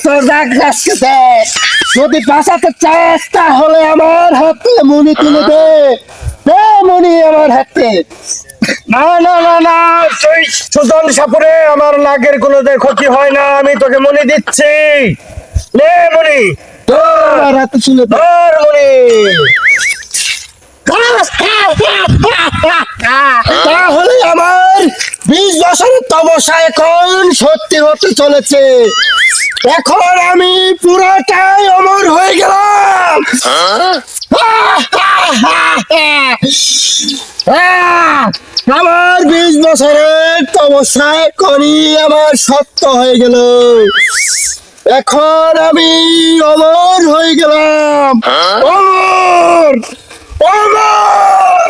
তোর রাগ আজকে দেখ, যদি বাঁচাতে চাস তাহলে আমার হাতে মনি তুলে দে, দে মনি আমার হাতে। না না না না, তুই সুজন সাপুরে, আমার নাগের কোনো ক্ষতি হয় না, আমি তোকে মনে দিচ্ছি। নে মনি, তোর হাতে তুলে দে। ধর মনি। তাহলে আমার 20 বছরের তপস্যা এখন সত্যি হতে চলেছে। এখন আমি পুরোটাই অমর হয়ে গেলাম। আমার 20 বছরের তপস্যা এখনই আমার সত্য হয়ে গেল। এখন আমি অমর হয়ে গেলাম, অমর, অমর।